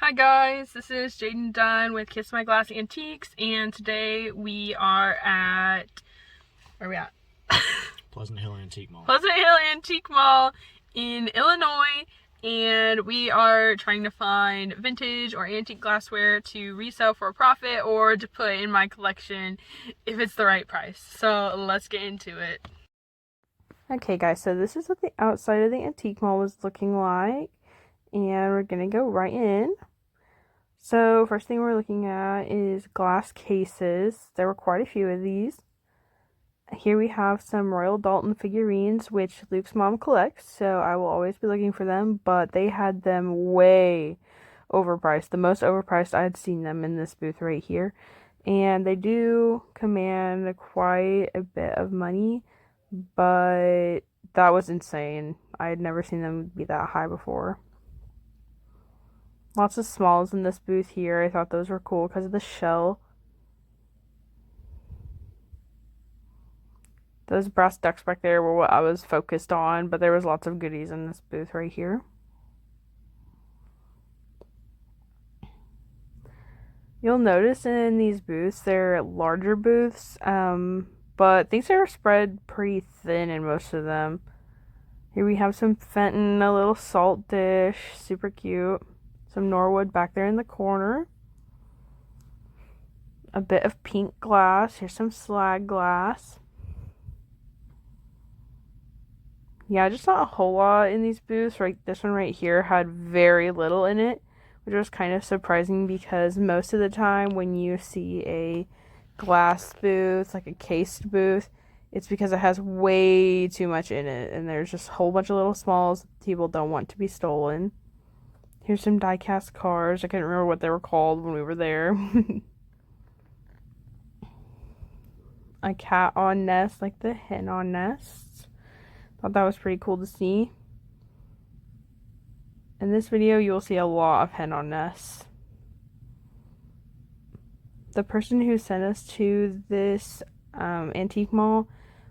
Hi guys, this is Jaden Dunn with Kiss My Glass Antiques, and today we are at, where are we at? Pleasant Hill Antique Mall. Pleasant Hill Antique Mall in Illinois, and we are trying to find vintage or antique glassware to resell for a profit or to put in my collection if it's the right price. So let's get into it. Okay guys, so this is what the outside of the antique mall was looking like, and we're gonna go right in. So first thing we're looking at is glass cases. There were quite a few of these. Here we have some Royal Dalton figurines, which Luke's mom collects, so I will always be looking for them, but they had them way overpriced. The most overpriced I had seen them in this booth right here. And they do command quite a bit of money, but that was insane. I had never seen them be that high before. Lots of smalls in this booth here. I thought those were cool because of the shell. Those brass ducks back there were what I was focused on, but there was lots of goodies in this booth right here. You'll notice in these booths, they're larger booths, but things are spread pretty thin in most of them. Here we have some Fenton, a little salt dish, super cute. Some Norwood back there in the corner. A bit of pink glass. Here's some slag glass. Yeah, just not a whole lot in these booths. Right, this one right here had very little in it, which was kind of surprising because most of the time when you see a glass booth, like a cased booth, it's because it has way too much in it, and there's just a whole bunch of little smalls that people don't want to be stolen. Here's some die-cast cars. I couldn't remember what they were called when we were there. A cat on nest, like the hen on nests. Thought that was pretty cool to see. In this video, you'll see a lot of hen on nests. The person who sent us to this antique mall,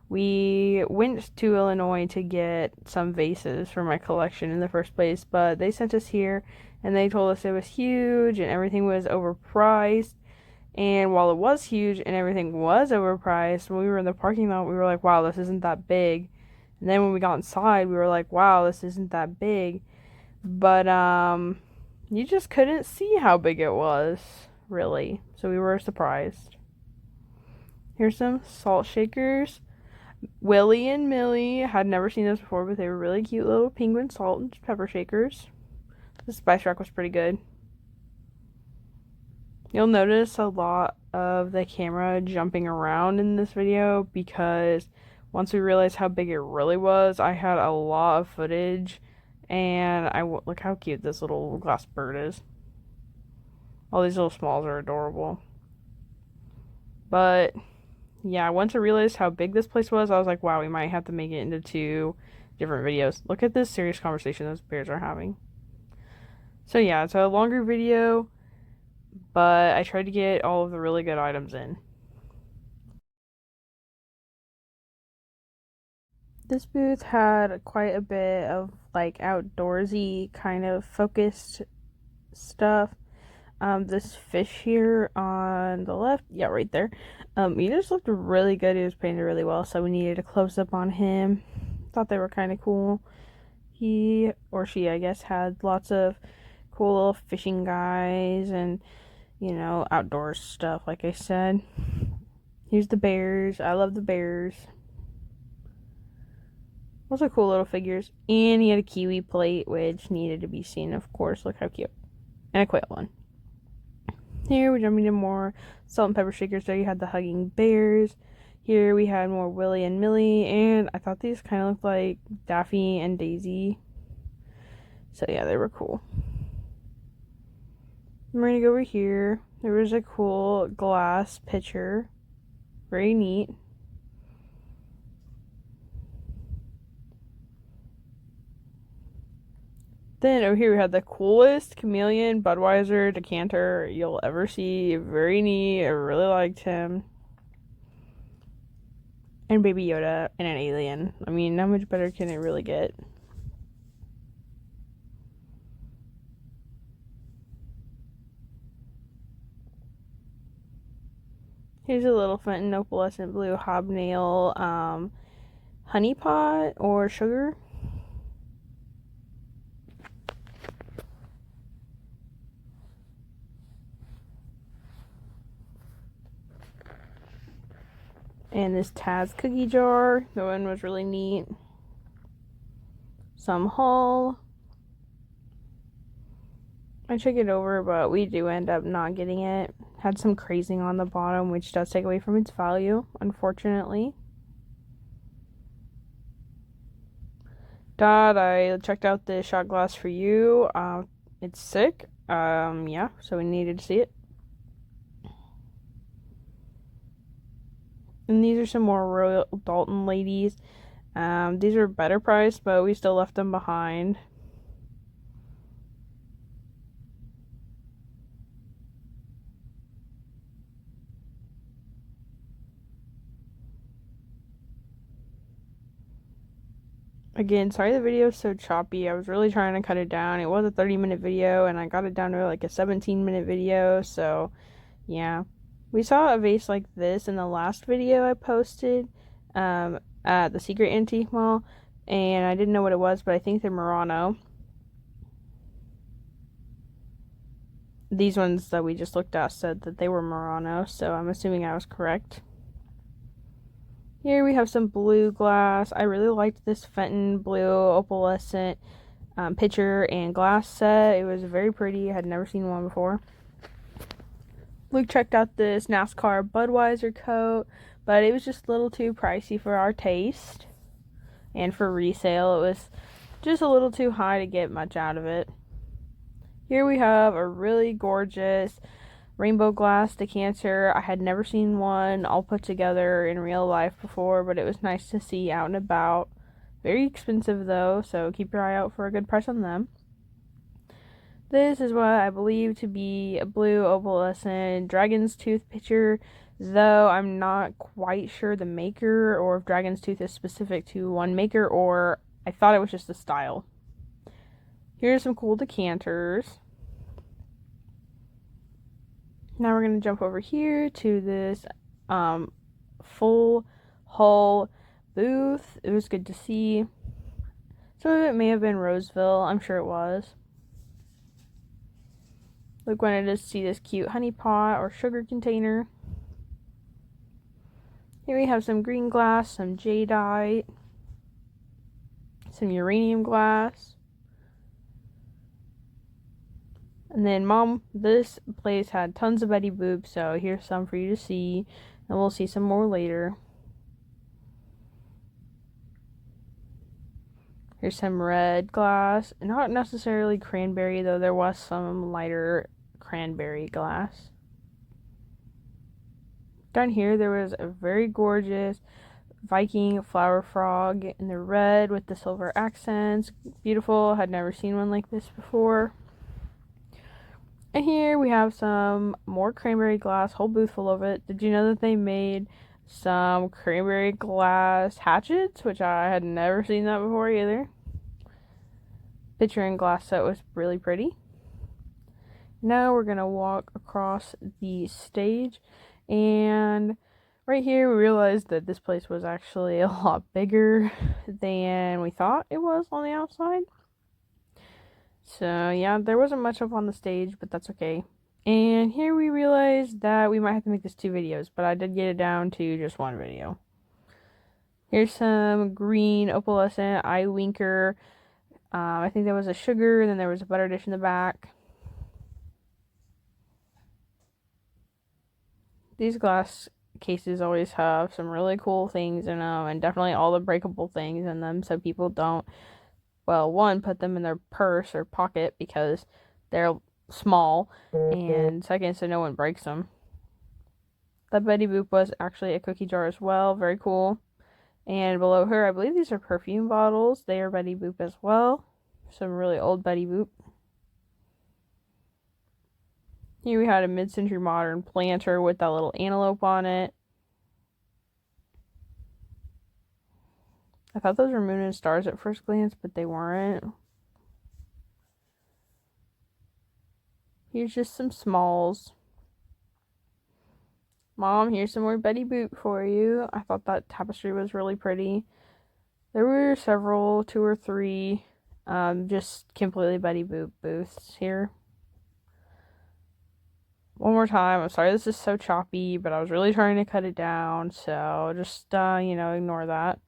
we went to Illinois to get some vases for my collection in the first place, but they sent us here and they told us it was huge and everything was overpriced. And while it was huge and everything was overpriced, when we were in the parking lot, we were like, wow, this isn't that big. And then when we got inside, we were like, wow, this isn't that big. But you just couldn't see how big it was, really. So we were surprised. Here's some salt shakers. Willie and Millie had never seen those before, but they were really cute little penguin salt and pepper shakers. The spice rack was pretty good. You'll notice a lot of the camera jumping around in this video because once we realized how big it really was, I had a lot of footage, and look how cute this little glass bird is. All these little smalls are adorable. But yeah, once I realized how big this place was, I was like, wow, we might have to make it into 2 different videos. Look at this serious conversation those bears are having. So yeah, it's a longer video, but I tried to get all of the really good items in. This booth had quite a bit of like outdoorsy kind of focused stuff. This fish here on the left, yeah, right there. He just looked really good. He was painted really well, so we needed a close up on him. Thought they were kind of cool. He or she, I guess, had lots of cool little fishing guys and, you know, outdoor stuff, like I said. Here's the bears. I love the bears. Also cool little figures. And he had a kiwi plate, which needed to be seen, of course. Look how cute. And a quail one. Here we're jumping to more salt and pepper shakers. There you had the hugging bears. Here we had more Willie and Millie, and I thought these kind of looked like Daffy and Daisy. So yeah, they were cool. I'm gonna go over here. There was a cool glass pitcher. Very neat. Then over here we had the coolest chameleon Budweiser decanter you'll ever see. Very neat. I really liked him. And Baby Yoda and an alien. I mean, how much better can it really get? Here's a little Fenton opalescent blue hobnail honey pot or sugar. And this Taz cookie jar. The one was really neat. Some hull. I took it over, but we do end up not getting it. Had some crazing on the bottom, which does take away from its value, unfortunately. Dad, I checked out the shot glass for you. It's sick. Yeah, so we needed to see it. And these are some more Royal Dalton ladies. These are better priced, but we still left them behind. Again, sorry the video is so choppy. I was really trying to cut it down. It was a 30-minute video, and I got it down to like a 17-minute video, so yeah. We saw a vase like this in the last video I posted at the Secret Antique Mall, and I didn't know what it was, but I think they're Murano. These ones that we just looked at said that they were Murano, so I'm assuming I was correct. Here we have some blue glass. I really liked this Fenton blue opalescent pitcher and glass set. It was very pretty. I had never seen one before. Luke checked out this NASCAR Budweiser coat, but it was just a little too pricey for our taste. And for resale, it was just a little too high to get much out of it. Here we have a really gorgeous rainbow glass decanter. I had never seen one all put together in real life before, but it was nice to see out and about. Very expensive though, so keep your eye out for a good price on them. This is what I believe to be a blue opalescent dragon's tooth pitcher, though I'm not quite sure the maker or if dragon's tooth is specific to one maker, or I thought it was just a style. Here's some cool decanters. Now we're going to jump over here to this full hull booth. It was good to see. Some of it may have been Roseville. I'm sure it was. Luke wanted to see this cute honey pot or sugar container. Here we have some green glass, some jadeite, some uranium glass. And then, Mom, this place had tons of Betty Boop, so here's some for you to see. And we'll see some more later. Here's some red glass. Not necessarily cranberry, though there was some lighter cranberry glass. Down here, there was a very gorgeous Viking flower frog in the red with the silver accents. Beautiful. Had never seen one like this before. And here we have some more cranberry glass, whole booth full of it. Did you know that they made some cranberry glass hatchets, which I had never seen that before either. Pitcher and glass set was really pretty. Now we're going to walk across the stage, and right here we realized that this place was actually a lot bigger than we thought it was on the outside. So yeah, there wasn't much up on the stage, but that's okay. And here we realized that we might have to make this 2 videos, but I did get it down to just 1 video. Here's some green opalescent eye winker. I think there was a sugar, and then there was a butter dish in the back. These glass cases always have some really cool things in them, and definitely all the breakable things in them, so people don't, well, one, put them in their purse or pocket because they're small, and second, so no one breaks them. The Betty Boop was actually a cookie jar as well, very cool. And below her, I believe these are perfume bottles. They are Betty Boop as well. Some really old Betty Boop. Here we had a mid-century modern planter with that little antelope on it. I thought those were moon and stars at first glance, but they weren't. Here's just some smalls. Mom, here's some more Betty Boop for you. I thought that tapestry was really pretty. There were several, two or three, just completely Betty Boop booths here. One more time. I'm sorry this is so choppy, but I was really trying to cut it down, so just, ignore that.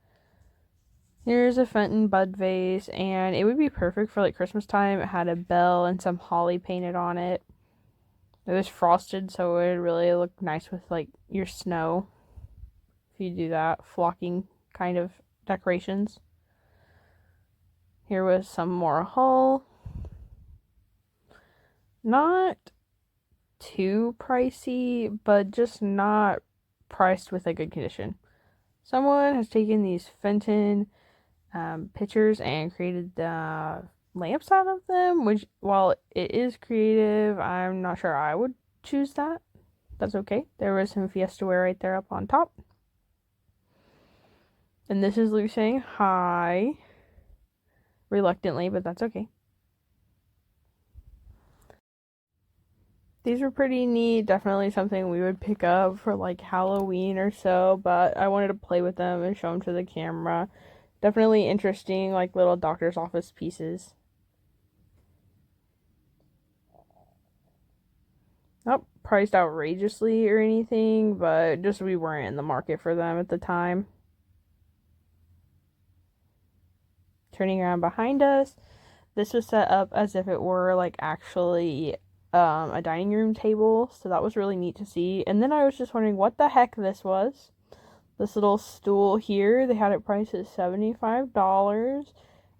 Here's a Fenton bud vase, and it would be perfect for like Christmas time. It had a bell and some holly painted on it. It was frosted, so it would really look nice with like your snow if you do that flocking kind of decorations. Here was some more hull. Not too pricey, but just not priced with a good condition. Someone has taken these Fenton pictures and created lamps out of them, which, while it is creative, I'm not sure I would choose that. That's okay. There was some Fiesta ware right there up on top. And this is Luke saying hi. Reluctantly, but that's okay. These were pretty neat. Definitely something we would pick up for like Halloween or so, but I wanted to play with them and show them to the camera. Definitely interesting, like little doctor's office pieces. Not priced outrageously or anything, but just we weren't in the market for them at the time. Turning around behind us, this was set up as if it were like actually a dining room table, so that was really neat to see. And then I was just wondering what the heck this was. This little stool here, they had it priced at $75.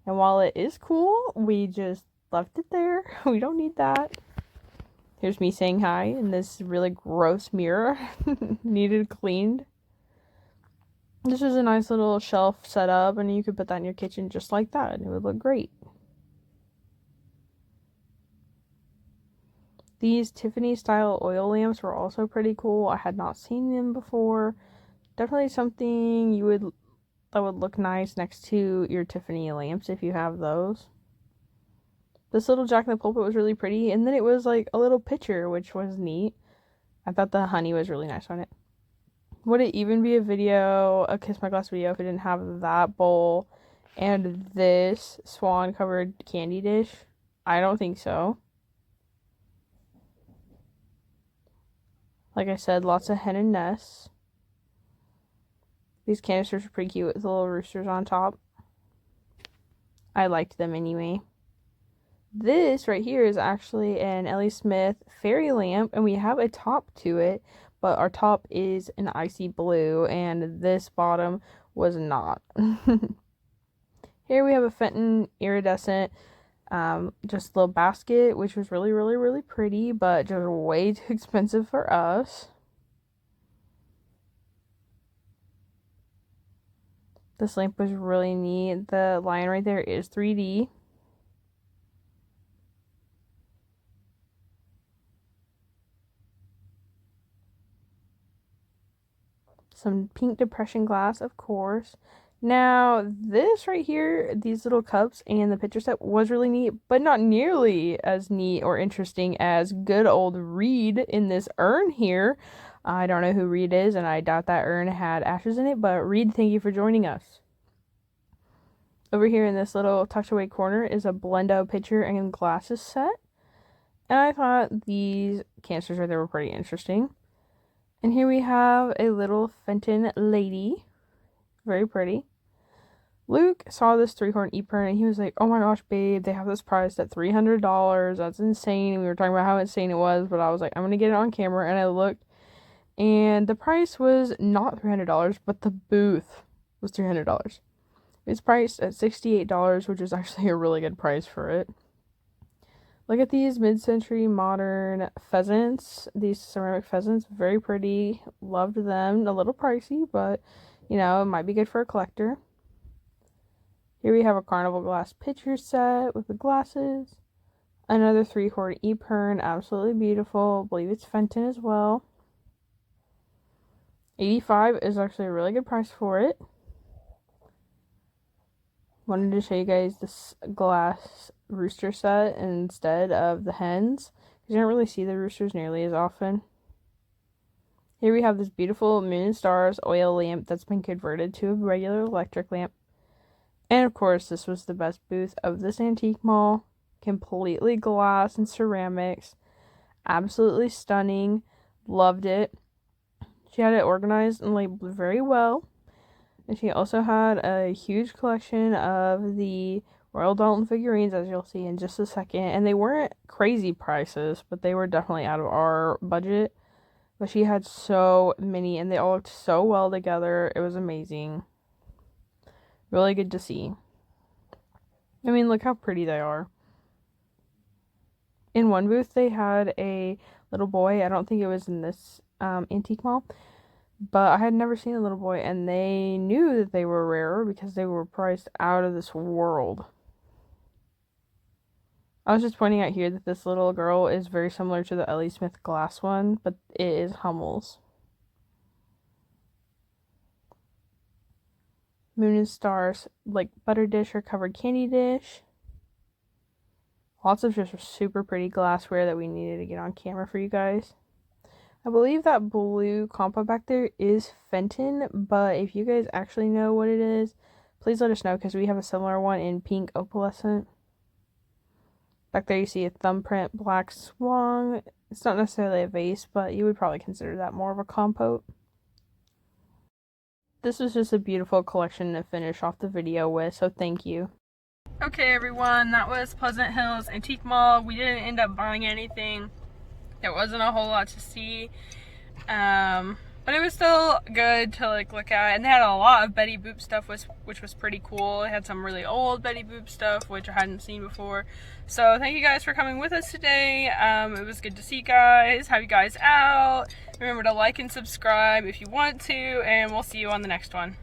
And while it is cool, we just left it there. We don't need that. Here's me saying hi in this really gross mirror. Needed cleaned. This is a nice little shelf set up, and you could put that in your kitchen just like that, and it would look great. These Tiffany style oil lamps were also pretty cool. I had not seen them before. Definitely something that would look nice next to your Tiffany lamps if you have those. This little Jack in the Pulpit was really pretty, and then it was like a little picture, which was neat. I thought the honey was really nice on it. Would it even be a Kiss My Glass video if it didn't have that bowl and this swan covered candy dish? I don't think so. Like I said, lots of hen and nests. These canisters are pretty cute with the little roosters on top. I liked them anyway. This right here is actually an Ellie Smith fairy lamp, and we have a top to it, but our top is an icy blue, and this bottom was not. Here we have a Fenton iridescent, just little basket, which was really, really, really pretty, but just way too expensive for us. This lamp was really neat. The lion right there is 3D. Some pink depression glass, of course. Now, this right here, these little cups and the picture set was really neat, but not nearly as neat or interesting as good old Reed in this urn here. I don't know who Reed is, and I doubt that urn had ashes in it, but Reed, thank you for joining us. Over here in this little tucked away corner is a Blendo pitcher and glasses set. And I thought these canisters right there were pretty interesting. And here we have a little Fenton lady. Very pretty. Luke saw this 3-horn e-pern and he was like, oh my gosh, babe, they have this priced at $300. That's insane. And we were talking about how insane it was, but I was like, I'm going to get it on camera. And I looked, and the price was not $300, but the booth was $300. It's priced at $68, which is actually a really good price for it. Look at these mid-century modern pheasants. These ceramic pheasants, very pretty. Loved them. A little pricey, but, it might be good for a collector. Here we have a carnival glass pitcher set with the glasses. Another 3-horn e-pern, absolutely beautiful. I believe it's Fenton as well. $85 is actually a really good price for it. Wanted to show you guys this glass rooster set instead of the hens, because you don't really see the roosters nearly as often. Here we have this beautiful Moon and Stars oil lamp that's been converted to a regular electric lamp. And of course, this was the best booth of this antique mall. Completely glass and ceramics. Absolutely stunning. Loved it. She had it organized and labeled very well. And she also had a huge collection of the Royal Dalton figurines, as you'll see in just a second. And they weren't crazy prices, but they were definitely out of our budget. But she had so many, and they all looked so well together. It was amazing. Really good to see. I mean, look how pretty they are. In one booth, they had a little boy. I don't think it was in this antique mall, but I had never seen a little boy, and they knew that they were rare because they were priced out of this world. I was just pointing out here that this little girl is very similar to the Ellie Smith glass one, but it is Hummel's. Moon and Stars, like butter dish or covered candy dish. Lots of just super pretty glassware that we needed to get on camera for you guys. I believe that blue compa back there is Fenton, but if you guys actually know what it is, please let us know because we have a similar one in pink opalescent. Back there you see a thumbprint black swan. It's not necessarily a vase, but you would probably consider that more of a compote. This was just a beautiful collection to finish off the video with, so thank you. Okay everyone, that was Pleasant Hills Antique Mall. We didn't end up buying anything. There wasn't a whole lot to see. But it was still good to like look at. And they had a lot of Betty Boop stuff, which was pretty cool. They had some really old Betty Boop stuff, which I hadn't seen before. So thank you guys for coming with us today. It was good to see you guys, have you guys out. Remember to like and subscribe if you want to, and we'll see you on the next one.